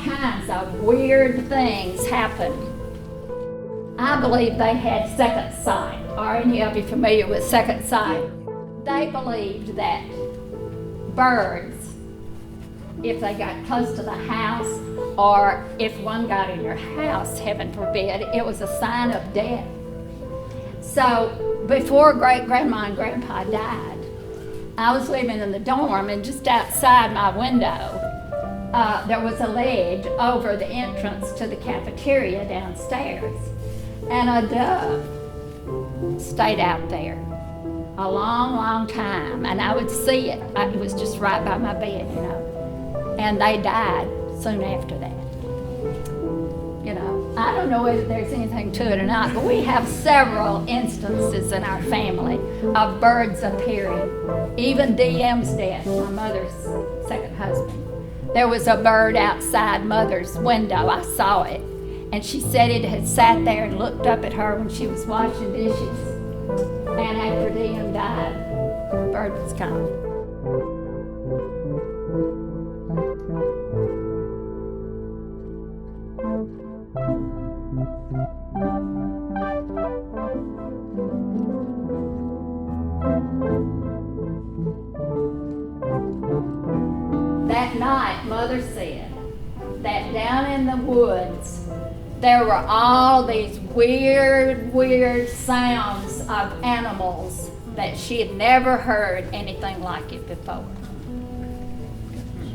kinds of weird things happen. I believe they had second sight. Are any of you familiar with second sight? They believed that birds, if they got close to the house, or if one got in your house, heaven forbid, it was a sign of death. So before great-grandma and grandpa died, I was living in the dorm, and just outside my window, there was a ledge over the entrance to the cafeteria downstairs. And a dove stayed out there a long, long time, and I would see it. It was just right by my bed, you know. And they died soon after that. You know, I don't know whether there's anything to it or not, but we have several instances in our family of birds appearing. Even DM's death, my mother's second husband. There was a bird outside Mother's window. I saw it. And she said it had sat there and looked up at her when she was washing dishes. And after DM died, the bird was gone. That night, Mother said that down in the woods, there were all these weird sounds of animals that she had never heard anything like it before.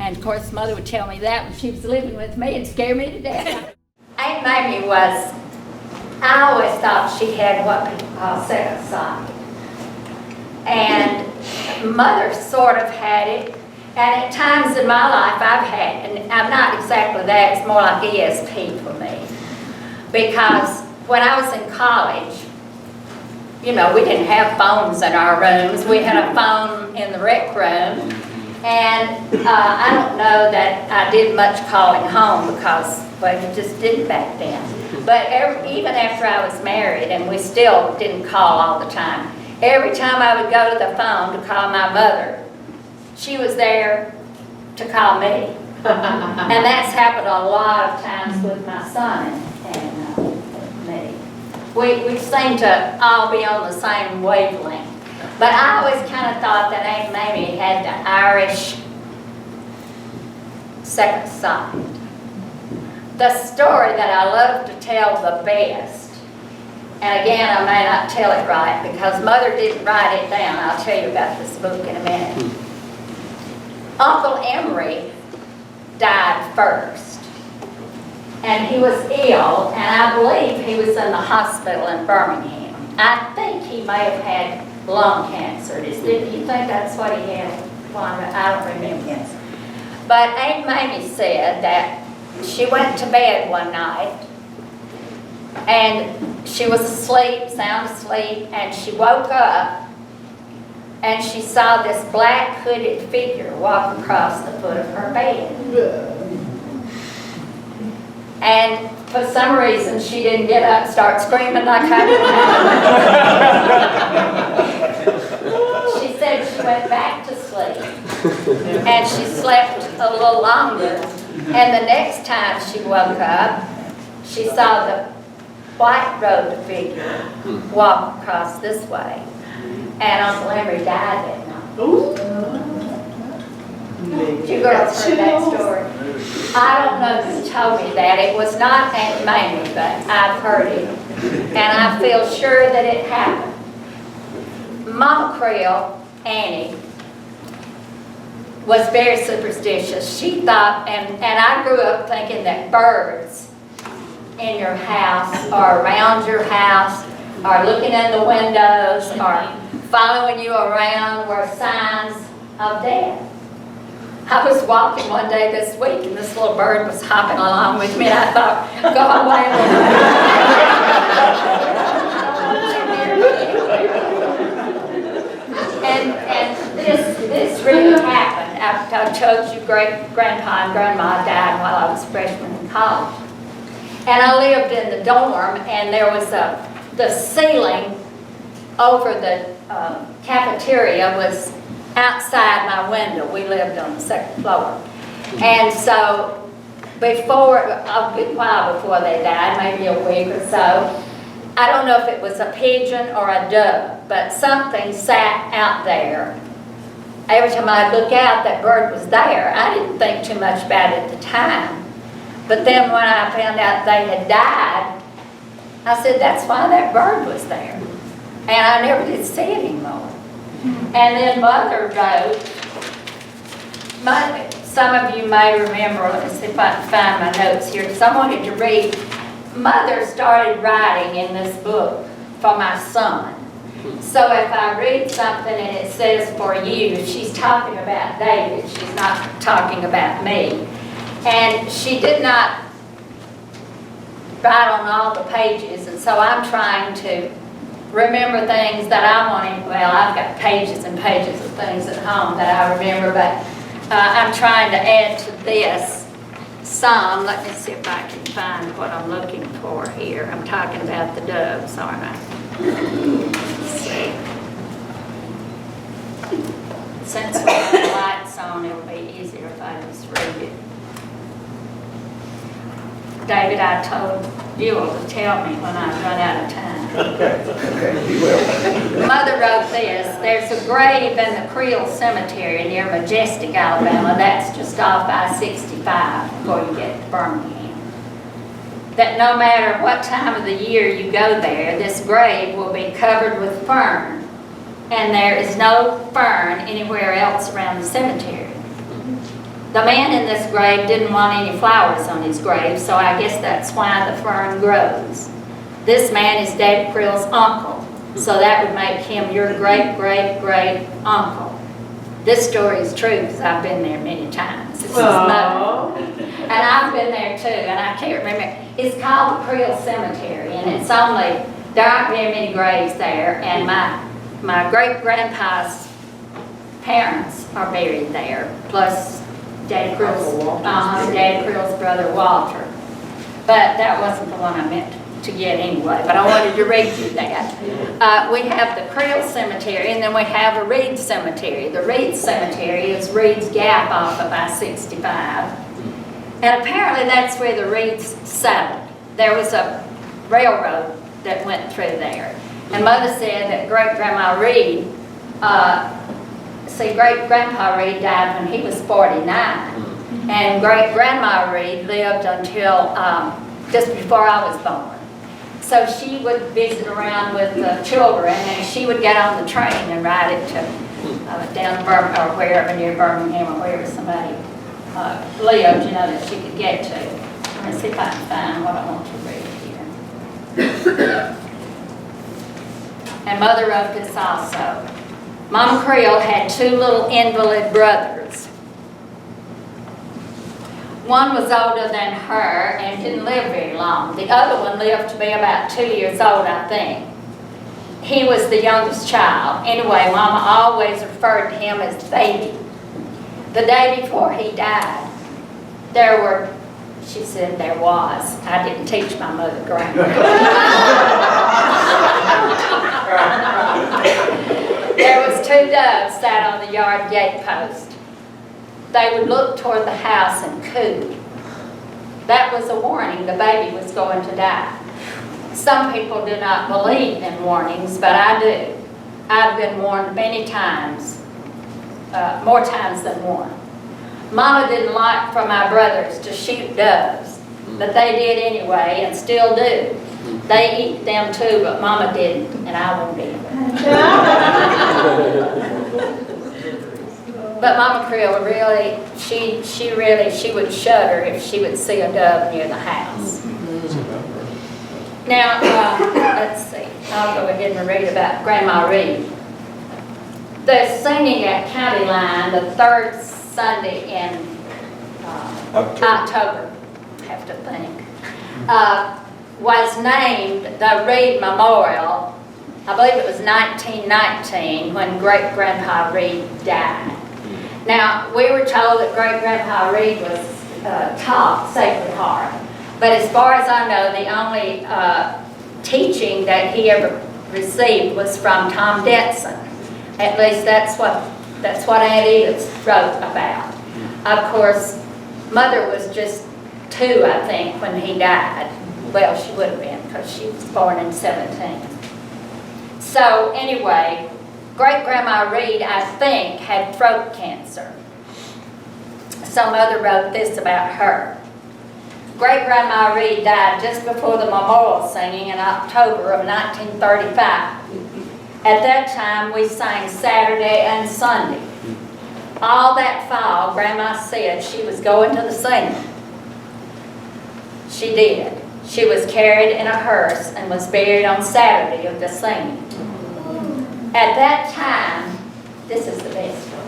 And of course, Mother would tell me that when she was living with me and scare me to death. Aunt Mamie was, I always thought she had what people call second sight. And Mother sort of had it. And at times in my life I've had, and I'm not exactly that, it's more like ESP for me. Because when I was in college, you know, we didn't have phones in our rooms. We had a phone in the rec room. And I don't know that I did much calling home because, well, you just didn't back then. But even after I was married, and we still didn't call all the time, every time I would go to the phone to call my mother, she was there to call me. And that's happened a lot of times with my son and me. We seem to all be on the same wavelength. But I always kind of thought that Aunt Mamie had the Irish second sight. The story that I love to tell the best, and again I may not tell it right because Mother didn't write it down. I'll tell you about this book in a minute. Uncle Emery died first, and he was ill, and I believe he was in the hospital in Birmingham. I think he may have had lung cancer. Did you think that's what he had? I don't remember. But Aunt Mamie said that she went to bed one night, and she was asleep, sound asleep, and she woke up, and she saw this black hooded figure walk across the foot of her bed. And for some reason, she didn't get up and start screaming like I did. She said she went back to sleep, and she slept a little longer. And the next time she woke up, she saw the white-robed figure walk across this way. And Uncle Emery died that night. You girls heard that story? I don't know who told me that. It was not Aunt Mamie, but I've heard it. And I feel sure that it happened. Mama Creel, Annie, was very superstitious. She thought, and I grew up thinking that birds in your house or around your house or looking in the windows or following you around were signs of death. I was walking one day this week and this little bird was hopping along with me and I thought, go away. And this really happened. I told you great-grandpa and grandma died while I was a freshman in college. And I lived in the dorm and there was the ceiling over the cafeteria was outside my window. We lived on the second floor. And so before, a good while before they died, maybe a week or so, I don't know if it was a pigeon or a dove, but something sat out there. Every time I'd look out, that bird was there. I didn't think too much about it at the time. But then when I found out they had died, I said, that's why that bird was there. And I never did see it anymore. And then Mother wrote, some of you may remember, let me see if I can find my notes here, because I wanted to read. Mother started writing in this book for my son. So if I read something and it says for you, she's talking about David, she's not talking about me. And she did not write on all the pages, and so I'm trying to remember things that I wanted. Well, I've got pages and pages of things at home that I remember, but I'm trying to add to this some. Let me see if I can find what I'm looking for here. I'm talking about the doves, aren't I? Let's see. Since we have the lights on, it'll be easier if I just read it. David, I told you all to tell me when I run out of time. Okay, you will. Mother wrote this. There's a grave in the Creel cemetery near Majestic, Alabama. That's just off I-65 before you get to Birmingham. That no matter what time of the year you go there, this grave will be covered with fern. And there is no fern anywhere else around the cemetery. The man in this grave didn't want any flowers on his grave, so I guess that's why the fern grows. This man is Dad Creel's uncle, so that would make him your great-great-great-uncle. This story is true because I've been there many times. It's his mother. And I've been there too, and I can't remember. It's called the Creel Cemetery, and it's only, there aren't very many graves there, and my great-grandpa's parents are buried there, plus Dad Creel's brother Walter. But that wasn't the one I meant to get anyway, but I wanted to read you that. We have the Creel Cemetery, and then we have a Reed Cemetery. The Reed Cemetery is Reed's Gap off of I-65. And apparently that's where the Reeds settled. There was a railroad that went through there. And Mother said that Great-Grandma Reed, Great-Grandpa Reed died when he was 49. And Great-Grandma Reed lived until just before I was born. So she would visit around with the children, and she would get on the train and ride it to down to Birmingham, or wherever near Birmingham, or wherever somebody lived, you know, that she could get to. Let's see if I can find what I want to read here. And Mother wrote this also. Mama Creel had two little invalid brothers. One was older than her and didn't live very long. The other one lived to be about 2 years old, I think. He was the youngest child. Anyway, Mama always referred to him as baby. The day before he died, she said there was. I didn't teach my mother grammar. There was two doves sat on the yard gate post. They would look toward the house and coo. That was a warning the baby was going to die. Some people do not believe in warnings, but I do. I've been warned many times, more times than one. Mama didn't like for my brothers to shoot doves, but they did anyway and still do. They eat them too, but Mama didn't, and I won't either. But Mama Creel really, she would shudder if she would see a dove near the house. Now, let's see. I'll go ahead and read about Grandma Reed. They're singing at County Line the third Sunday in October, I have to think. Was named the Reed Memorial. I believe it was 1919 when Great-Grandpa Reed died. Now, we were told that Great-Grandpa Reed was taught Sacred Heart, but as far as I know, the only teaching that he ever received was from Tom Detson. At least that's what Aunt Edith wrote about. Of course, Mother was just 2, I think, when he died. Well, she would have been, because she was born in 17. So anyway, Great-Grandma Reed, I think, had throat cancer. Some other wrote this about her. Great-Grandma Reed died just before the memorial singing in October of 1935. At that time, we sang Saturday and Sunday. All that fall, Grandma said she was going to the singing. She did. She was carried in a hearse and was buried on Saturday of the singing. At that time, this is the best story.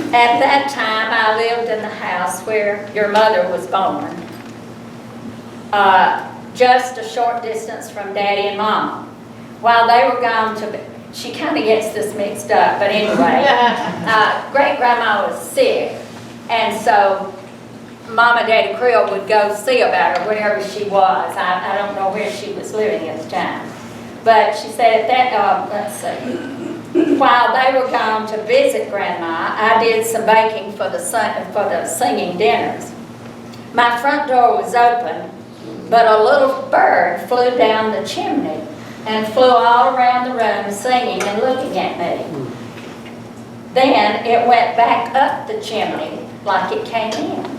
At that time, I lived in the house where your mother was born, just a short distance from Daddy and Mama. While they were gone to, she kind of gets this mixed up, but anyway, Great-Grandma was sick, and so Mama and Daddy Creel would go see about her wherever she was. I don't know where she was living at the time. But she said at that, let's see, while they were gone to visit Grandma, I did some baking for the singing dinners. My front door was open, but a little bird flew down the chimney and flew all around the room singing and looking at me. Then it went back up the chimney like it came in.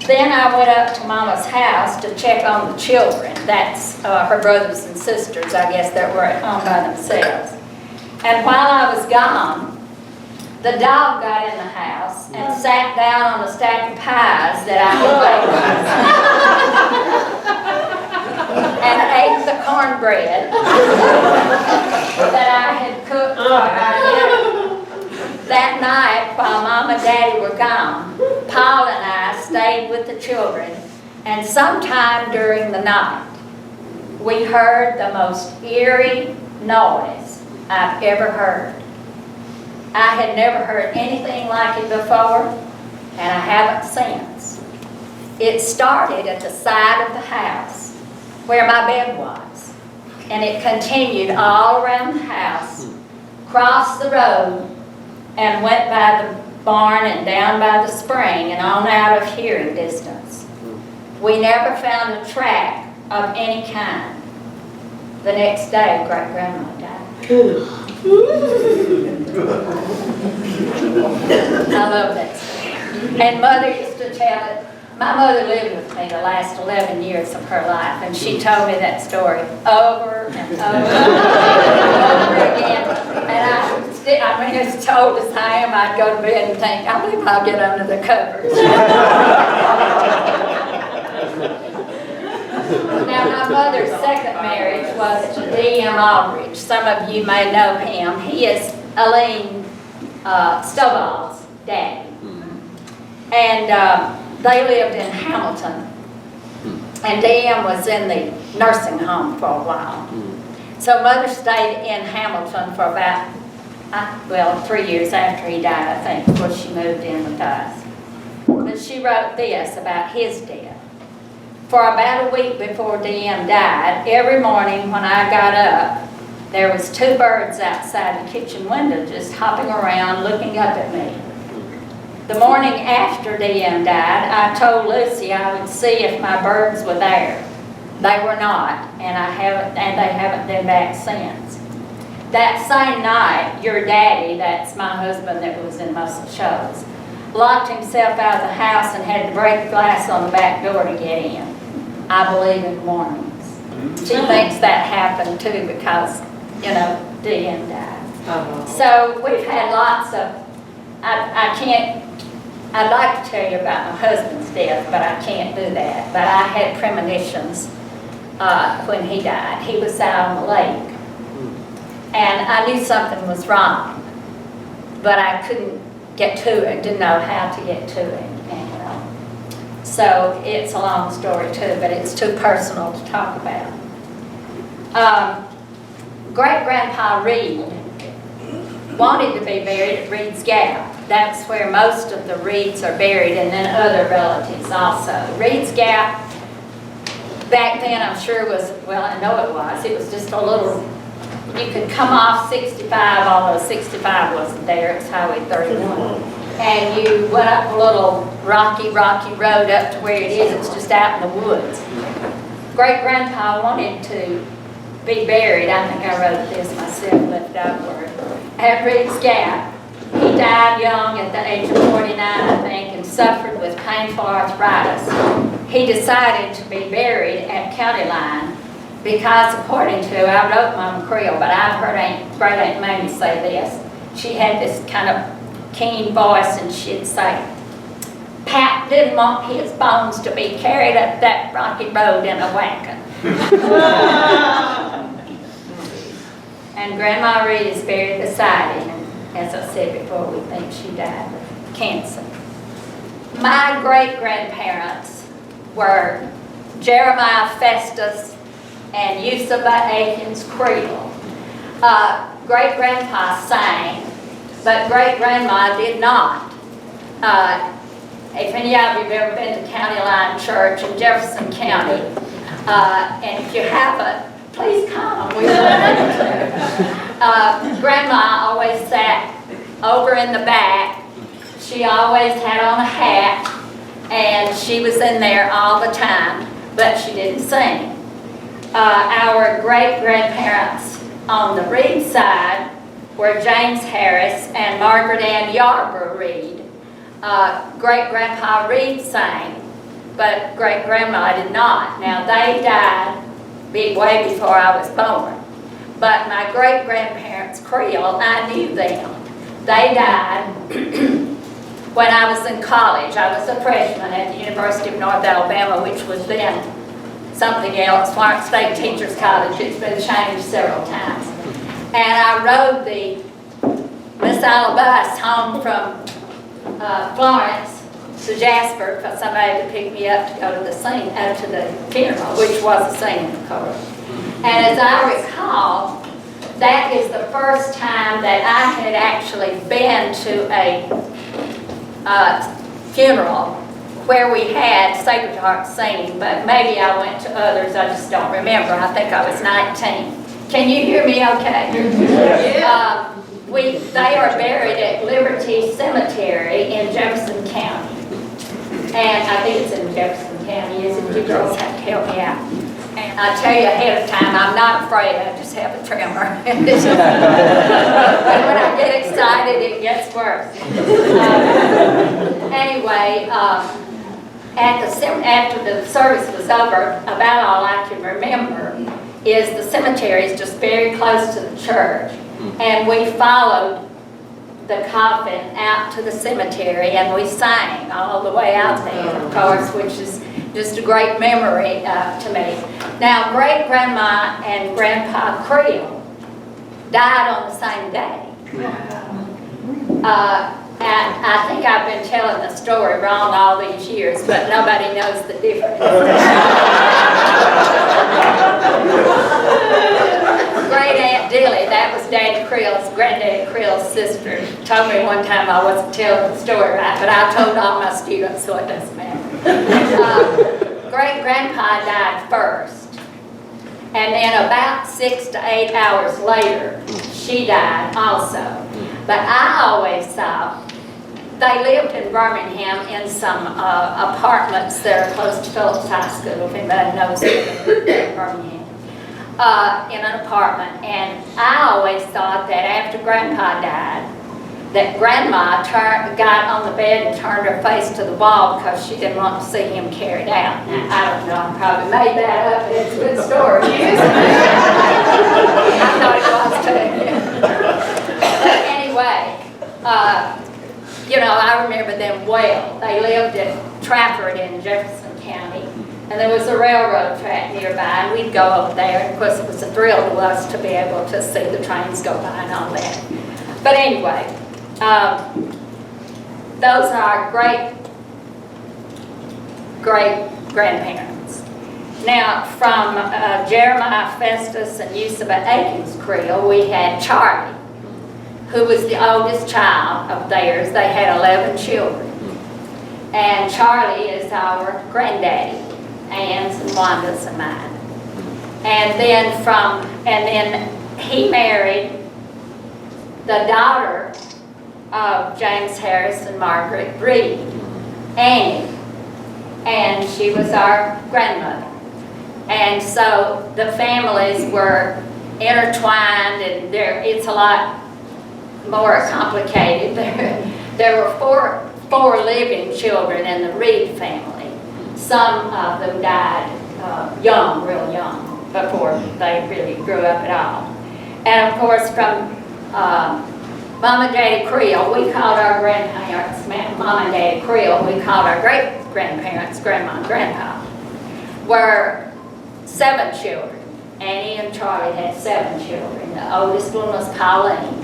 Then I went up to Mama's house to check on the children. That's her brothers and sisters, I guess, that were at home by themselves. And while I was gone, the dog got in the house and sat down on a stack of pies that I had baked and ate the cornbread that I had cooked for our dinner. That night, while Mom and Daddy were gone, Paul and I stayed with the children, and sometime during the night, we heard the most eerie noise I've ever heard. I had never heard anything like it before, and I haven't since. It started at the side of the house where my bed was, and it continued all around the house, crossed the road, and went by the barn and down by the spring and on out of hearing distance. We never found a track of any kind. The next day, Great-Grandma died. I love that story. And Mother used to tell it. My mother lived with me the last 11 years of her life, and she told me that story over and over and over again. And I mean, as old as I am, I'd go to bed and think, I believe I'll get under the covers. Now, my mother's second marriage was to D.M. Albridge. Some of you may know him. He is Elaine Stovall's daddy. And they lived in Hamilton. And D.M. was in the nursing home for a while. So Mother stayed in Hamilton for about, 3 years after he died, I think, before she moved in with us. But she wrote this about his death. For about a week before D.M. died, every morning when I got up, there was 2 birds outside the kitchen window just hopping around looking up at me. The morning after D.M. died, I told Lucy I would see if my birds were there. They were not, and they haven't been back since. That same night, your daddy, that's my husband that was in most of the shows, locked himself out of the house and had to break the glass on the back door to get in. I believe in warnings. She thinks that happened too because, D.M. died. So we've had lots of, I'd like to tell you about my husband's death, but I can't do that. But I had premonitions when he died. He was out on the lake. And I knew something was wrong, but I couldn't get to it, didn't know how to get to it. And so it's a long story too, but it's too personal to talk about. Great-Grandpa Reed wanted to be buried at Reed's Gap. That's where most of the Reeds are buried, and then other relatives also. Reed's Gap, back then I'm sure was, I know it was just a little, you could come off 65, although 65 wasn't there, it was Highway 31. And you went up a little rocky road up to where it is. It's just out in the woods. Great-grandpa wanted to be buried. I think I wrote this myself, left out word. At Reed's Gap. He died young at the age of 49, I think, and suffered with painful arthritis. He decided to be buried at County Line because, according to, I wrote Mama Creel, but I've heard Great Aunt Mamie say this. She had this kind of keen voice, and she'd say, Pat didn't want his bones to be carried up that rocky road in a wagon. And Grandma Reed is buried beside him. As I said before, we think she died of cancer. My great-grandparents were Jeremiah Festus and Euseba Aikens Creel. Great-grandpa sang, but great-grandma did not. If any of you have ever been to County Line Church in Jefferson County, and if you haven't, please come. We love you. Grandma always sat over in the back. She always had on a hat, and she was in there all the time, but she didn't sing. Our great-grandparents on the Reed side were James Harris and Margaret Ann Yarborough Reed. Great-grandpa Reed sang, but great-grandma did not. Now, they died way before I was born. But my great-grandparents, Creel, I knew them. They died when I was in college. I was a freshman at the University of North Alabama, which was then something else, Florence State Teachers College. It's been changed several times. And I rode the Miss Alabama home from Florence to Jasper for somebody to pick me up to go to the funeral, which was a singing, of course. And as I recall, that is the first time that I had actually been to a funeral where we had Sacred Heart singing, but maybe I went to others, I just don't remember. I think I was 19. Can you hear me okay? Yeah. They are buried at Liberty Cemetery in Jefferson County. And I think it's in Jefferson County, is it? You girls have to help me out. And I tell you ahead of time, I'm not afraid, I just have a tremor. And when I get excited, it gets worse. Anyway, after the service was over, about all I can remember is the cemetery is just very close to the church. And we followed the coffin out to the cemetery, and we sang all the way out there, of course, which is just a great memory to me. Now, great-grandma and grandpa Creel died on the same day. And I think I've been telling the story wrong all these years, but nobody knows the difference. Great Aunt Dilly, that was Daddy Creel's, Granddaddy Creel's sister, told me one time I wasn't telling the story right, but I told all my students, so it doesn't matter. Great-grandpa died first, and then about 6 to 8 hours later, she died also. But I always thought they lived in Birmingham in some apartments that are close to Phillips High School, if anybody knows Birmingham. In an apartment, and I always thought that after Grandpa died, that Grandma got on the bed and turned her face to the wall because she didn't want to see him carried out. Now, I don't know, I probably made that up, but it's a good story. I thought it was too. But anyway, you know, I remember them well. They lived in Trafford in Jefferson County. And there was a railroad track nearby, and we'd go over there. And of course, it was a thrill to us to be able to see the trains go by and all that. But anyway, those are our great-grandparents. Now, from Jeremiah Festus and Euseba Aikens Creel, we had Charlie, who was the oldest child of theirs. They had 11 children. And Charlie is our granddaddy. Ann's and Wanda's and mine. And then he married the daughter of James Harris and Margaret Reed, Annie, and she was our grandmother. And so the families were intertwined, and it's a lot more complicated. There were four living children in the Reed family. Some of them died young, real young, before they really grew up at all. And of course, from Mom and Daddy Creel, we called our grandparents Mom and Daddy Creel. We called our great-grandparents Grandma and Grandpa. Were 7 children. Annie and Charlie had 7 children. The oldest one was Pauline.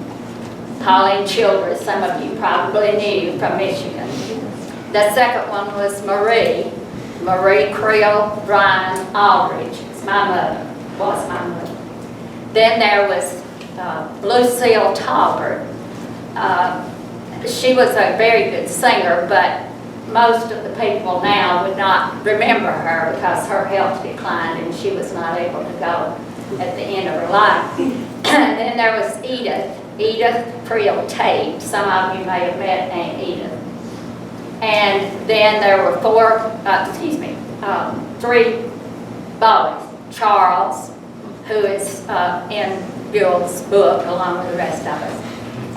Pauline Childress, some of you probably knew, from Michigan. The second one was Marie. Marie Creel Bryan Albridge. Was my mother. Then there was Lucille Talbert. She was a very good singer, but most of the people now would not remember her because her health declined and she was not able to go at the end of her life. And then there was Edith Creel Tate. Some of you may have met Aunt Edith. And then there were 3 boys. Charles, who is in Bill's book along with the rest of us,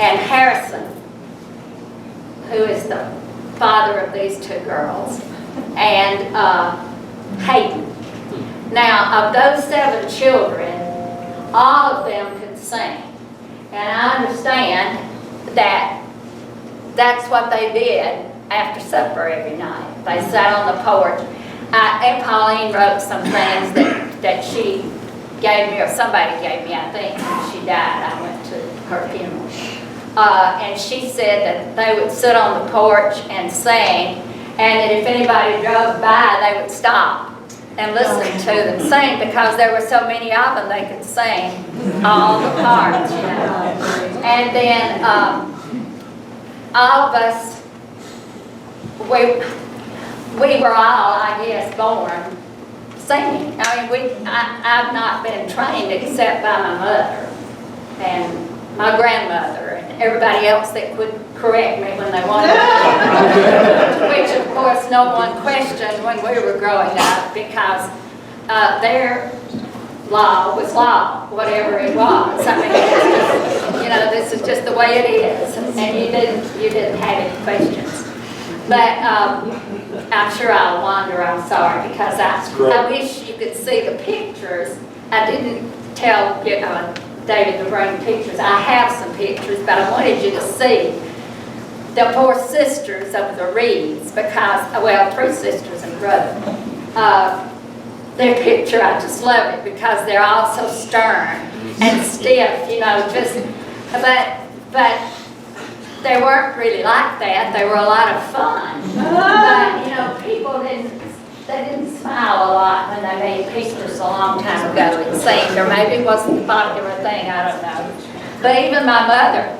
and Harrison, who is the father of these 2 girls, and Heidorn. Now, of those 7 children, all of them could sing. And I understand that that's what they did after supper every night. They sat on the porch. And Pauline wrote some things that she gave me, or somebody gave me, I think, when she died. I went to her funeral. And she said that they would sit on the porch and sing, and that if anybody drove by, they would stop and listen to them sing, because there were so many of them they could sing all the parts, you know. And then all of us, we were all, I guess, born singing. I mean, I've not been trained except by my mother and my grandmother and everybody else that would correct me when they wanted to. Which, of course, no one questioned when we were growing up, because their law was law, whatever it was. I mean, it's just, you know, this is just the way it is, and you didn't have any questions. But I'm sure I'll wander, I'm sorry, because I wish you could see the pictures. I didn't tell David to bring pictures. I have some pictures, but I wanted you to see the 4 sisters of the Reeds, because, well, 3 sisters and brother. Their picture, I just love it, because they're all so stern and stiff, you know, just, but they weren't really like that. They were a lot of fun. But, you know, people didn't smile a lot when they made pictures a long time ago, it seemed, or maybe it wasn't a popular thing, I don't know. But even my mother,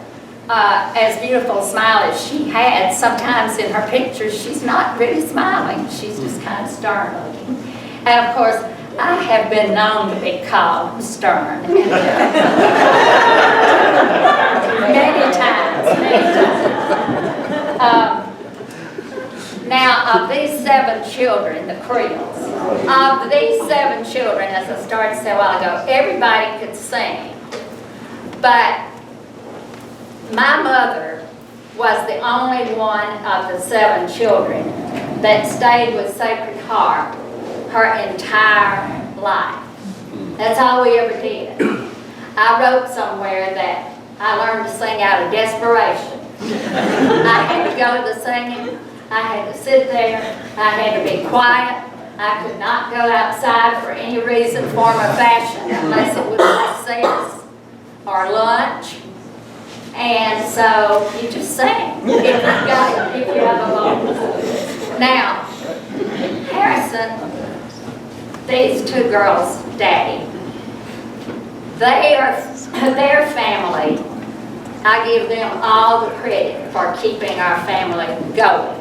as beautiful a smile as she had, sometimes in her pictures, she's not really smiling. She's just kind of stern looking. And of course, I have been known to be called stern. And, many times. Now, of these 7 children, the Creels, of these 7 children, as I started to say a while ago, everybody could sing. But my mother was the only one of the 7 children that stayed with Sacred Harp her entire life. That's all we ever did. I wrote somewhere that I learned to sing out of desperation. I had to go to the singing. I had to sit there. I had to be quiet. I could not go outside for any reason, form, or fashion unless it was recess or lunch. And so you just sing if you have a voice. Now, Harrison, these 2 girls' daddy, their family, I give them all the credit for keeping our family going,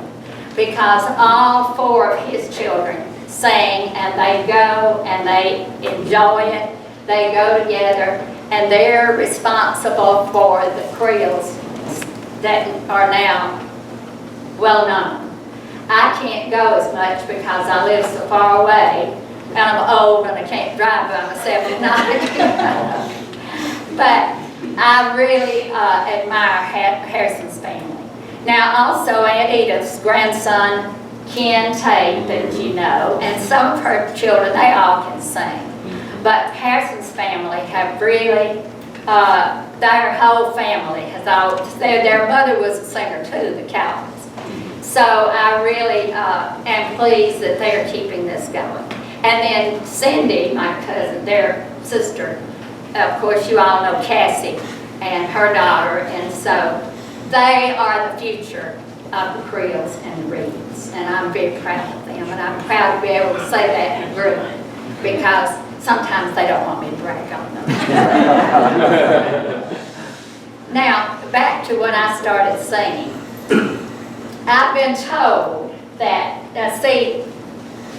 because all 4 of his children sing, and they go and they enjoy it. They go together, and they're responsible for the creoles that are now well known. I can't go as much because I live so far away, and I'm old and I can't drive by myself at night. But I really admire Harrison's family. Now also Aunt Edith's grandson, Ken Tate, that you know, and some of her children, they all can sing. But Harrison's family have really, their whole family has always, their mother was a singer too, the Calvins. So I really am pleased that they're keeping this going. And then Cindy, my cousin, their sister, of course you all know Cassie and her daughter, and so they are the future of the Creoles and the Reeds, and I'm very proud of them, and I'm proud to be able to say that in a group, because sometimes they don't want me to brag on them. Now, back to when I started singing. I've been told that, see,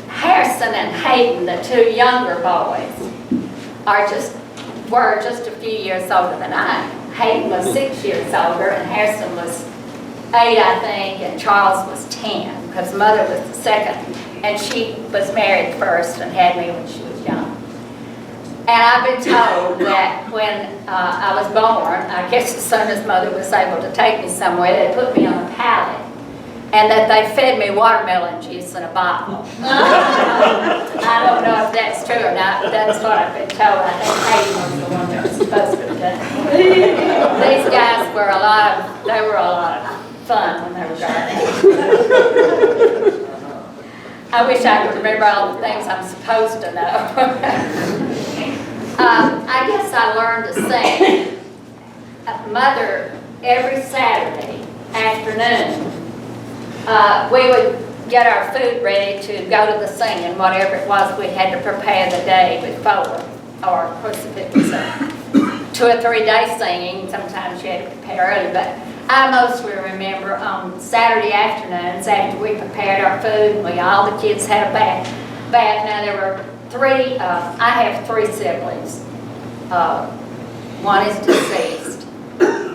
Harrison and Hayden, the two younger boys, were just a few years older than I am. Hayden was 6 years older, and Harrison was 8, I think, and Charles was 10, because mother was the second, and she was married first and had me when she was young. And I've been told that when I was born, I guess as soon as mother was able to take me somewhere, they put me on a pallet, and that they fed me watermelon juice in a bottle. I don't know if that's true or not, but that's what I've been told. I think Hayden was the one that was supposed to have done it. These guys were a lot of fun when they were growing up. I wish I could remember all the things I'm supposed to know. I guess I learned to sing. Mother, every Saturday afternoon, we would get our food ready to go to the singing, whatever it was we had to prepare the day before. Or, of course, if it was a 2 or 3 day singing, sometimes you had to prepare early, but I mostly remember on Saturday afternoons after we prepared our food, and all the kids had a bath. Now there were 3, I have 3 siblings. One is deceased,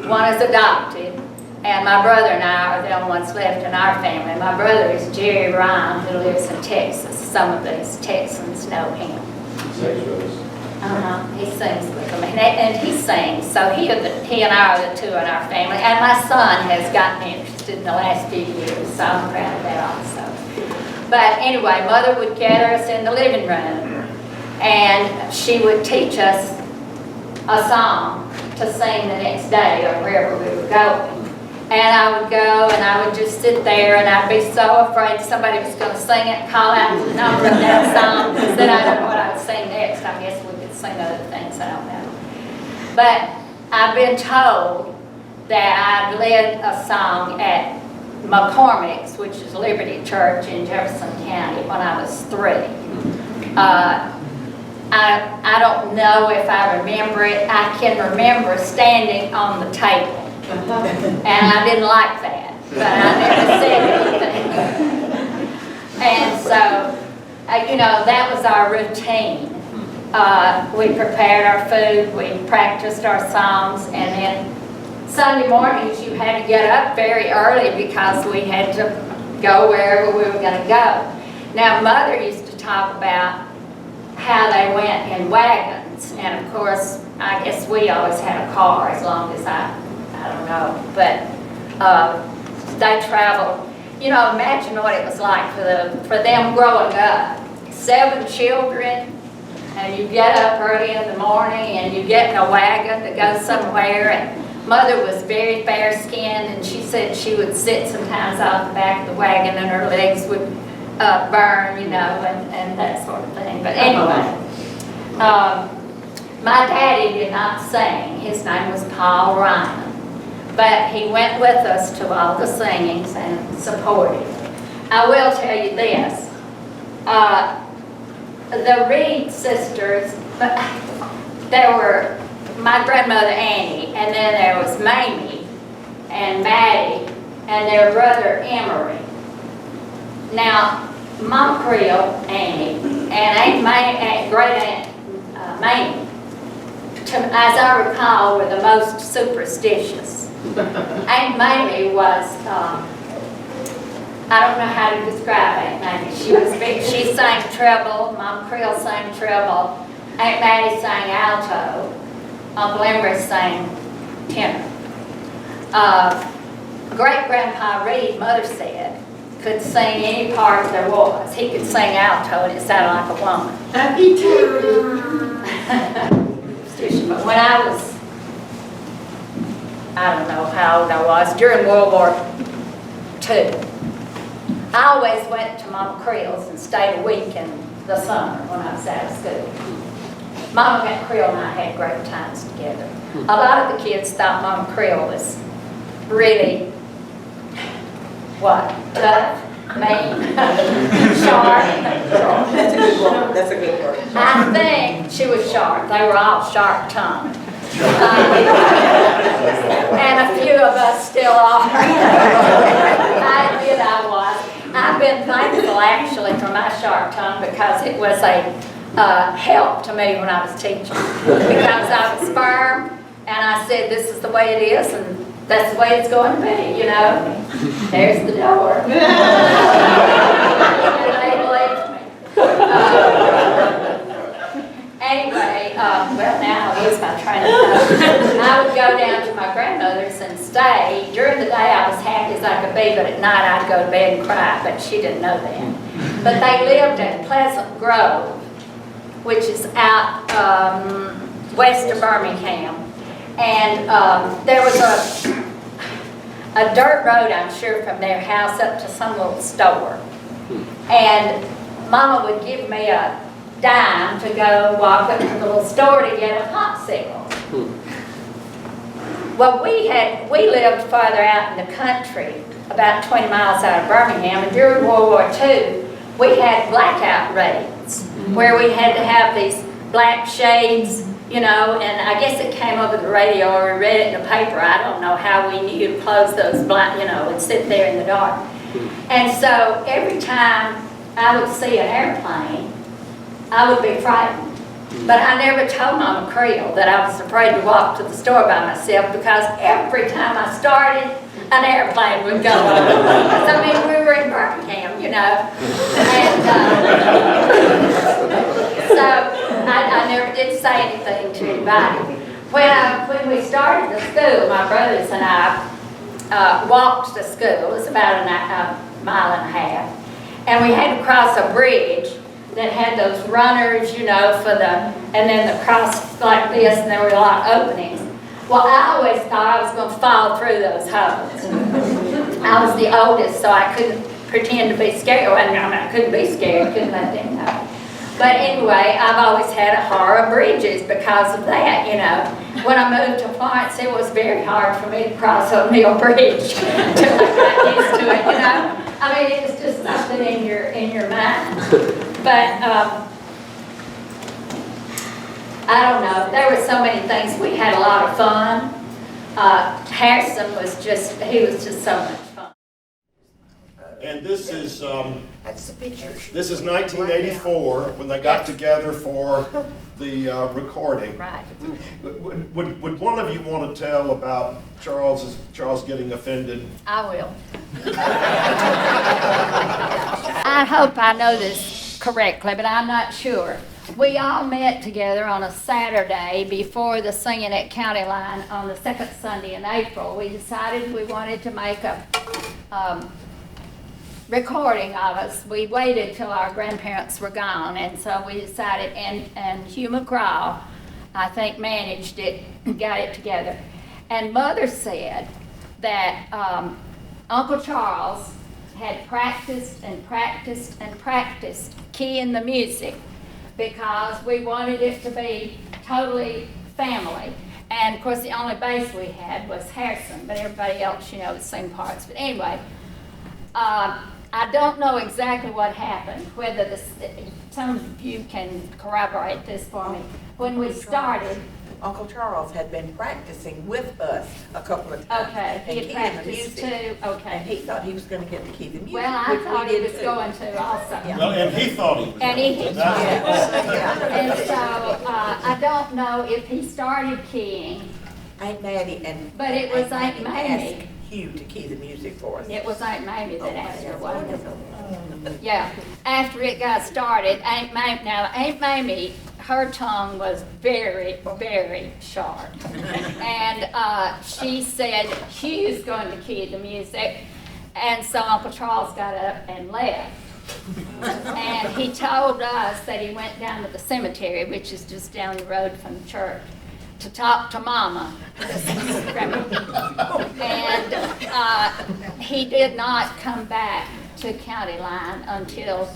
one is adopted, and my brother and I are the only ones left in our family. My brother is Jerry Ryan, who lives in Texas. Some of these Texans know him. He sings with them, and he sings. So he and I are the 2 in our family. And my son has gotten interested in the last few years, so I'm proud of that also. But anyway, Mother would gather us in the living room, and she would teach us a song to sing the next day or wherever we were going. And I would go and I would just sit there, and I'd be so afraid somebody was going to sing it, call out the number of that song, because then I don't know what I would sing next. I guess we could sing other things, I don't know. But I've been told that I led a song at McCormick's, which is Liberty Church in Jefferson County, when I was 3. I don't know if I remember it. I can remember standing on the table. And I didn't like that, but I never said anything. And so, that was our routine. We prepared our food, we practiced our songs, and then Sunday mornings you had to get up very early because we had to go wherever we were going to go. Now, Mother used to talk about how they went in wagons, and of course, I guess we always had a car as long as I don't know, but they traveled. Imagine what it was like for them growing up. 7 children, and you get up early in the morning, and you get in a wagon to go somewhere. And Mother was very fair-skinned, and she said she would sit sometimes out the back of the wagon, and her legs would burn, and that sort of thing. But anyway. My daddy did not sing. His name was Paul Ryan. But he went with us to all the singings and supported. I will tell you this. The Reed sisters, there were my grandmother Annie, and then there was Mamie and Maddie and their brother Emery. Now, Mom Creel, Annie, and great aunt Mamie, as I recall, were the most superstitious. Aunt Mamie was I don't know how to describe Aunt Maggie. She was big. She sang treble. Mom Creel sang treble. Aunt Maddie sang alto. Uncle Emery sang tenor. Great-grandpa Reed, Mother said, could sing any part there was. He could sing alto and it sounded like a woman. Me too. But when I was, I don't know how old I was, during World War II, I always went to Mama Creel's and stayed a week in the summer when I was out of school. Mama Creel and I had great times together. A lot of the kids thought Mama Creel was really, what, tough, mean, sharp. That's a good word. That's a good word. I think she was sharp. They were all sharp-tongued. And a few of us still are. I admit I was. I've been thankful actually for my sharp tongue because it was a help to me when I was teaching. Because I was firm and I said this is the way it is and that's the way it's going to be, you know. There's the door. And they believed me. Anyway, well now I lose my train of thought. I would go down to my grandmother's and stay. During the day I was happy as I could be, but at night I'd go to bed and cry, but she didn't know that. But they lived at Pleasant Grove, which is out west of Birmingham. And there was a dirt road, I'm sure, from their house up to some little store. And Mama would give me a dime to go walk up to the little store to get a popsicle. Well, we lived farther out in the country, about 20 miles out of Birmingham, and during World War II, we had blackout raids, where we had to have these black shades, you know, and I guess it came over the radio or we read it in the paper. I don't know how we knew to close those black, you know, and sit there in the dark. And so every time I would see an airplane, I would be frightened. But I never told Mama Creel that I was afraid to walk to the store by myself because every time I started, an airplane would go over. I mean, we were in Birmingham, you know. And so I never did say anything to anybody. When we started the school, my brothers and I walked to school. It was about a mile and a half. And we had to cross a bridge that had those runners, you know, and then the cross like this, and there were a lot of openings. Well, I always thought I was going to fall through those holes. I was the oldest, so I couldn't pretend to be scared. Well, I mean, I couldn't be scared, couldn't let them know. But anyway, I've always had a horror of bridges because of that, you know. When I moved to Florence, it was very hard for me to cross O'Neill Bridge until I got used to it, you know. I mean, it was just something in your mind. But I don't know. There were so many things. We had a lot of fun. Harrison was just so much fun. And this is That's the picture. this is 1984 when they got together for the recording. Right. Would one of you want to tell about Charles getting offended? I will. I hope I know this correctly, but I'm not sure. We all met together on a Saturday before the Singing at County Line on the second Sunday in April. We decided we wanted to make a recording of us. We waited till our grandparents were gone, and so we decided, and Hugh McCraw, I think, managed it, got it together. And Mother said that Uncle Charles had practiced and practiced and practiced keying the music because we wanted it to be totally family. And of course the only bass we had was Harrison, but everybody else, you know, would sing parts. But anyway, I don't know exactly what happened, whether some of you can corroborate this for me. When we started, Uncle Charles had been practicing with us a couple of times. okay, he had and keying the practiced music. too, okay. And he thought he was going to get to key the music. Well, I which we thought he did was too. going to also. Yeah. Well, and he thought he was. And he going to. Yes. And so I don't know if he started keying, Aunt Maddie and but it was Aunt Maddie Mamie. asked Hugh to key the music for us. It was Aunt Mamie that asked her, wasn't it? Yeah, after it got started, Aunt Mamie, her tongue was very, very sharp. And she said, Hugh's going to key the music. And so Uncle Charles got up and left. And he told us that he went down to the cemetery, which is just down the road from the church, to talk to Mama. And he did not come back to County Line until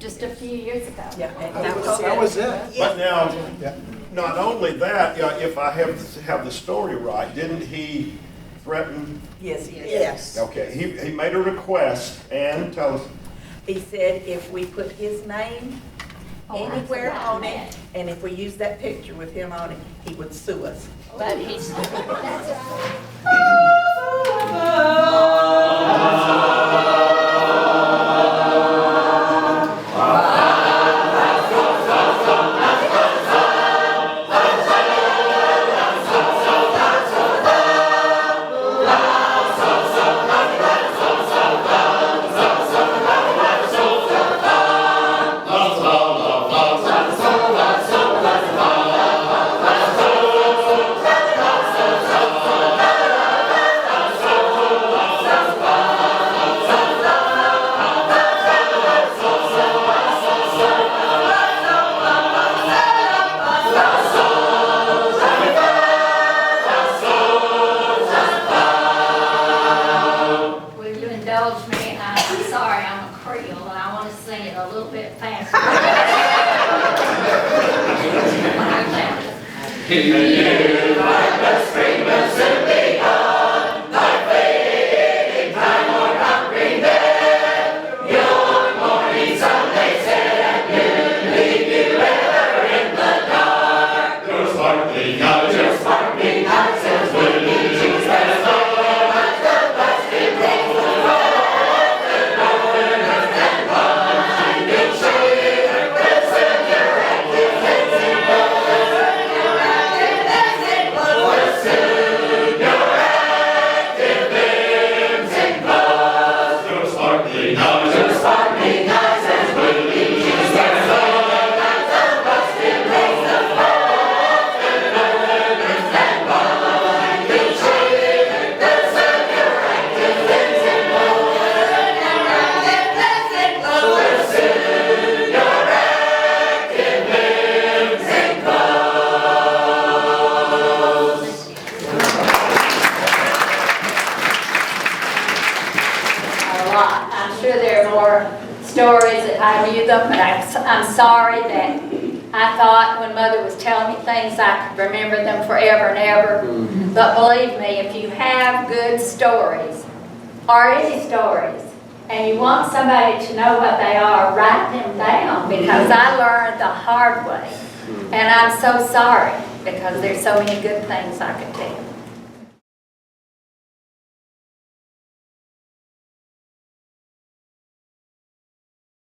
just a few years ago. Yeah, and That was it. But now, not only that, if I have the story right, didn't he threaten? Yes, Yes. Okay, he made a request, and tell us. He said if we put his name Oh, I anywhere forgot on that. it, and if we use that picture with him on it, he would sue us. But he's, will you indulge me? I'm sorry, I'm a Creel, and I want to sing it a little bit faster. I'm sure there are more stories that I knew them, but I'm sorry that I thought when Mother was telling me things I could remember them forever and ever. But believe me, if you have good stories, or any stories, and you want somebody to know what they are, write them down, because I learned the hard way. And I'm so sorry, because there's so many good things I could tell.